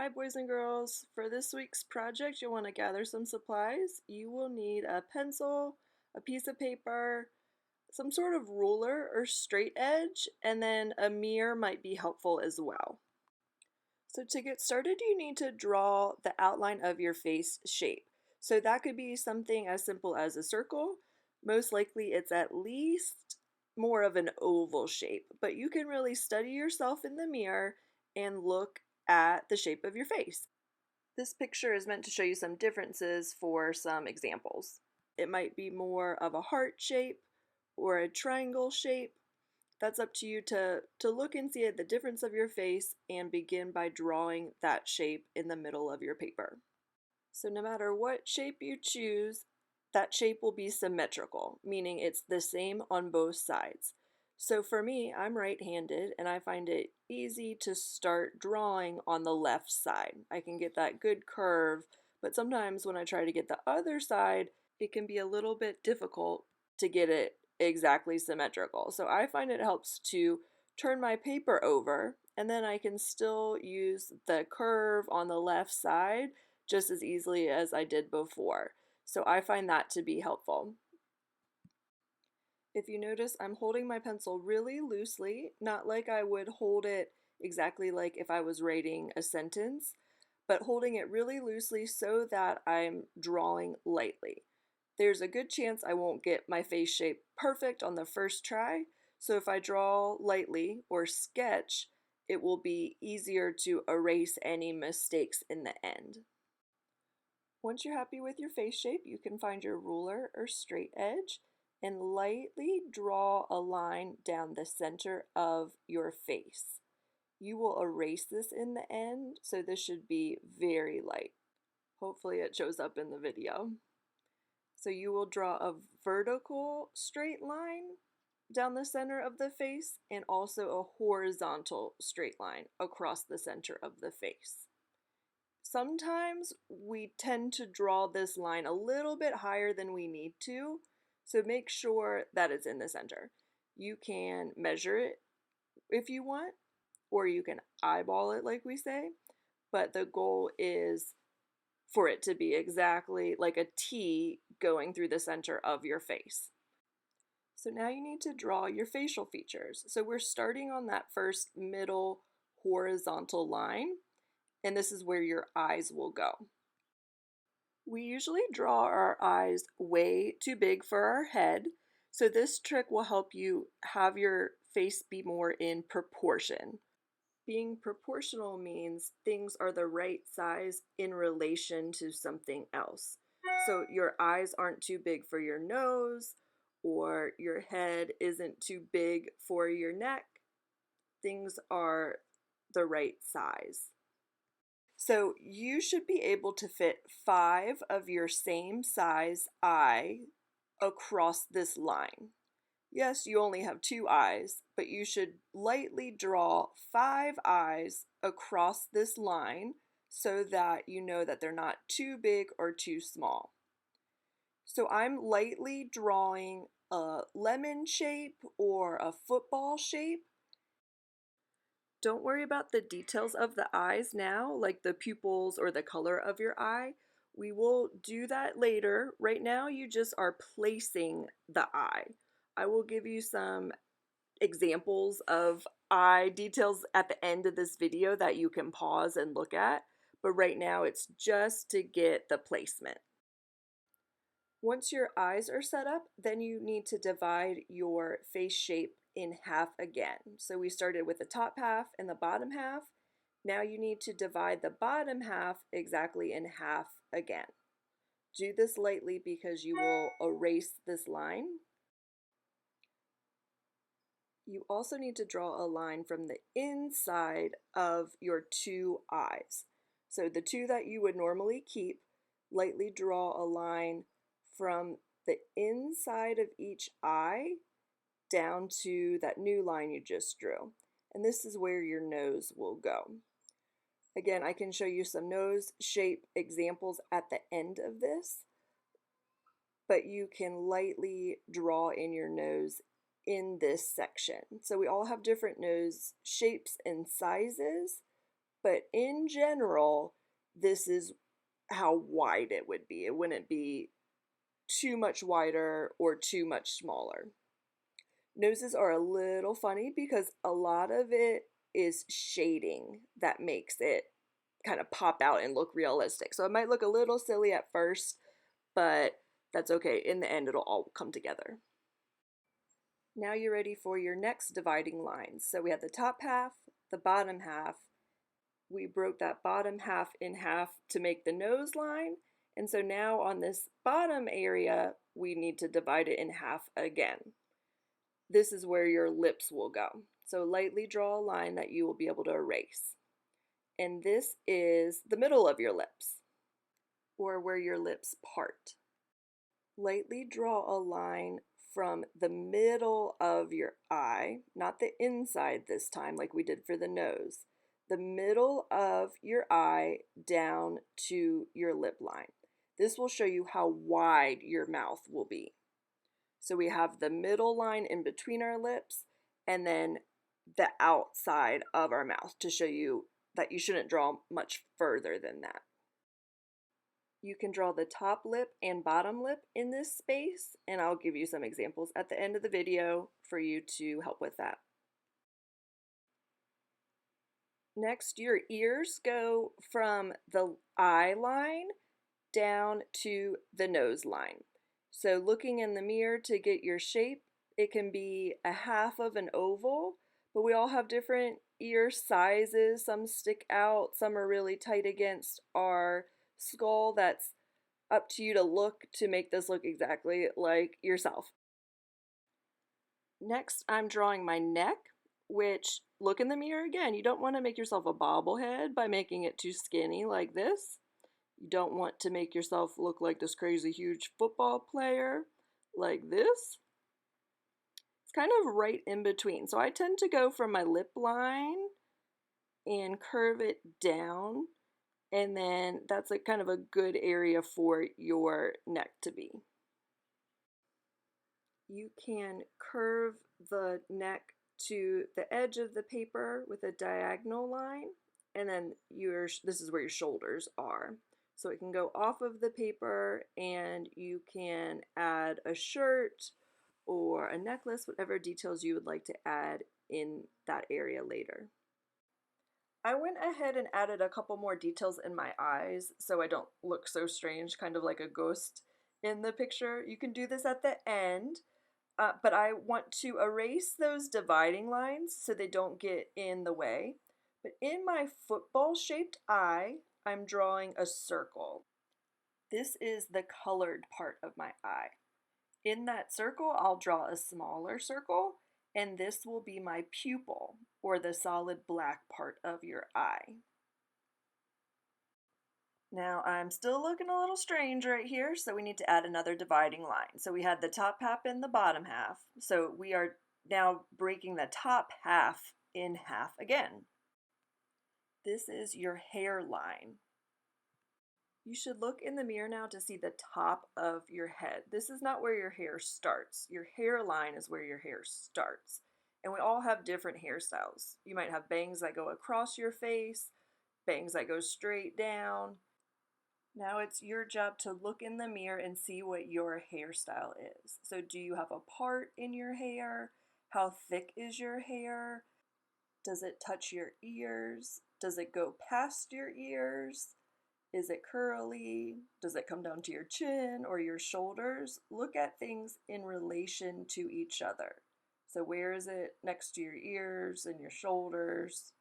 Hi boys and girls, for this week's project you'll want to gather some supplies. You will need a pencil, a piece of paper, some sort of ruler or straight edge, and then a mirror might be helpful as well. So to get started you need to draw the outline of your face shape. So that could be something as simple as a circle. Most likely it's at least more of an oval shape, but you can really study yourself in the mirror and look at the shape of your face. This picture is meant to show you some differences for some examples. It might be more of a heart shape or a triangle shape. That's up to you to look and see the difference of your face and begin by drawing that shape in the middle of your paper. So no matter what shape you choose, that shape will be symmetrical, meaning it's the same on both sides. So for me, I'm right-handed and I find it easy to start drawing on the left side. I can get that good curve, but sometimes when I try to get the other side, it can be a little bit difficult to get it exactly symmetrical. So I find it helps to turn my paper over and then I can still use the curve on the left side just as easily as I did before. So I find that to be helpful. If you notice, I'm holding my pencil really loosely, not like I would hold it exactly like if I was writing a sentence, but holding it really loosely so that I'm drawing lightly. There's a good chance I won't get my face shape perfect on the first try, so if I draw lightly or sketch, it will be easier to erase any mistakes in the end. Once you're happy with your face shape, you can find your ruler or straight edge and lightly draw a line down the center of your face. You will erase this in the end, so this should be very light. Hopefully it shows up in the video. So you will draw a vertical straight line down the center of the face and also a horizontal straight line across the center of the face. Sometimes we tend to draw this line a little bit higher than we need to, so make sure that it's in the center. You can measure it if you want, or you can eyeball it like we say, but the goal is for it to be exactly like a T going through the center of your face. So now you need to draw your facial features. So we're starting on that first middle horizontal line, and this is where your eyes will go. We usually draw our eyes way too big for our head, so this trick will help you have your face be more in proportion. Being proportional means things are the right size in relation to something else. So your eyes aren't too big for your nose, or your head isn't too big for your neck. Things are the right size. So you should be able to fit 5 of your same size eye across this line. Yes, you only have 2 eyes, but you should lightly draw 5 eyes across this line so that you know that they're not too big or too small. So I'm lightly drawing a lemon shape or a football shape. Don't worry about the details of the eyes now, like the pupils or the color of your eye. We will do that later. Right now, you just are placing the eye. I will give you some examples of eye details at the end of this video that you can pause and look at, but right now it's just to get the placement. Once your eyes are set up, then you need to divide your face shape in half again. So we started with the top half and the bottom half. Now you need to divide the bottom half exactly in half again. Do this lightly because you will erase this line. You also need to draw a line from the inside of your 2 eyes. So the 2 that you would normally keep, lightly draw a line from the inside of each eye down to that new line you just drew. And this is where your nose will go. Again, I can show you some nose shape examples at the end of this, but you can lightly draw in your nose in this section. So we all have different nose shapes and sizes, But in general, this is how wide it would be. It wouldn't be too much wider or too much smaller. Noses are a little funny because a lot of it is shading that makes it kind of pop out and look realistic. So it might look a little silly at first, but that's okay. In the end, it'll all come together. Now you're ready for your next dividing lines. So we had the top half, the bottom half. We broke that bottom half in half to make the nose line. And so now on this bottom area, we need to divide it in half again. This is where your lips will go. So lightly draw a line that you will be able to erase. And this is the middle of your lips, or where your lips part. Lightly draw a line from the middle of your eye, not the inside this time like we did for the nose, the middle of your eye down to your lip line. This will show you how wide your mouth will be. So we have the middle line in between our lips and then the outside of our mouth to show you that you shouldn't draw much further than that. You can draw the top lip and bottom lip in this space, and I'll give you some examples at the end of the video for you to help with that. Next, your ears go from the eye line down to the nose line. So looking in the mirror to get your shape, it can be a half of an oval, but we all have different ear sizes. Some stick out, some are really tight against our skull. That's up to you to look to make this look exactly like yourself. Next, I'm drawing my neck, which, look in the mirror again. You don't want to make yourself a bobblehead by making it too skinny like this. You don't want to make yourself look like this crazy huge football player like this. It's kind of right in between. So I tend to go from my lip line and curve it down, and then that's like kind of a good area for your neck to be. You can curve the neck to the edge of the paper with a diagonal line, and then this is where your shoulders are. So it can go off of the paper, and you can add a shirt or a necklace, whatever details you would like to add in that area later. I went ahead and added a couple more details in my eyes so I don't look so strange, kind of like a ghost in the picture. You can do this at the end, but I want to erase those dividing lines so they don't get in the way. But in my football-shaped eye, I'm drawing a circle. This is the colored part of my eye. In that circle, I'll draw a smaller circle, and this will be my pupil, or the solid black part of your eye. Now I'm still looking a little strange right here, so we need to add another dividing line. So we had the top half and the bottom half, so we are now breaking the top half in half again. This is your hairline. You should look in the mirror now to see the top of your head. This is not where your hair starts. Your hairline is where your hair starts. And we all have different hairstyles. You might have bangs that go across your face, bangs that go straight down. Now it's your job to look in the mirror and see what your hairstyle is. So do you have a part in your hair? How thick is your hair? Does it touch your ears? Does it go past your ears? Is it curly? Does it come down to your chin or your shoulders? Look at things in relation to each other. So where is it next to your ears and your shoulders?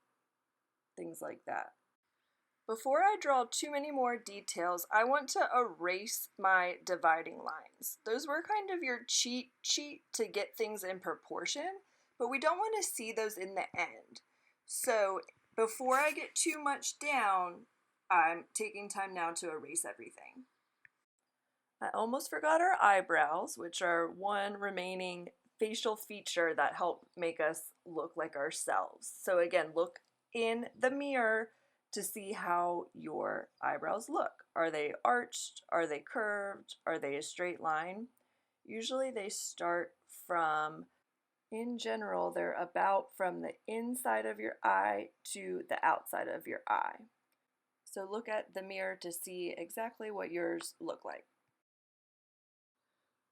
Things like that. Before I draw too many more details, I want to erase my dividing lines. Those were kind of your cheat sheet to get things in proportion, but we don't want to see those in the end. So before I get too much down, I'm taking time now to erase everything. I almost forgot our eyebrows, which are one remaining facial feature that help make us look like ourselves. So again, look in the mirror to see how your eyebrows look. Are they arched? Are they curved? Are they a straight line? Usually they start from In general, they're about from the inside of your eye to the outside of your eye. So look at the mirror to see exactly what yours look like.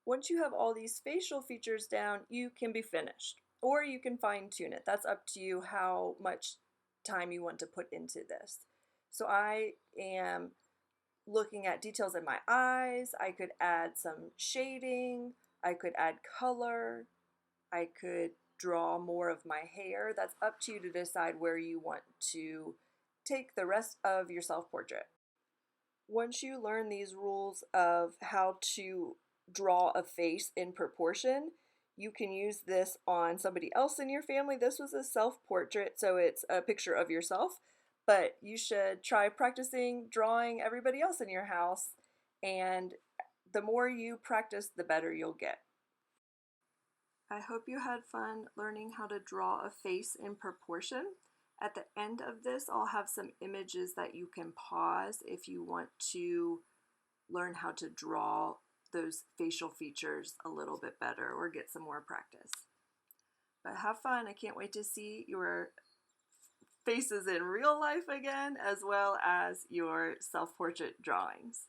Once you have all these facial features down, you can be finished. Or you can fine tune it. That's up to you how much time you want to put into this. So I am looking at details in my eyes. I could add some shading. I could add color. I could draw more of my hair. That's up to you to decide where you want to take the rest of your self-portrait. Once you learn these rules of how to draw a face in proportion, you can use this on somebody else in your family. This was a self-portrait, so it's a picture of yourself, but you should try practicing drawing everybody else in your house, and the more you practice, the better you'll get. I hope you had fun learning how to draw a face in proportion. At the end of this, I'll have some images that you can pause if you want to learn how to draw those facial features a little bit better or get some more practice. But have fun. I can't wait to see your faces in real life again, as well as your self-portrait drawings.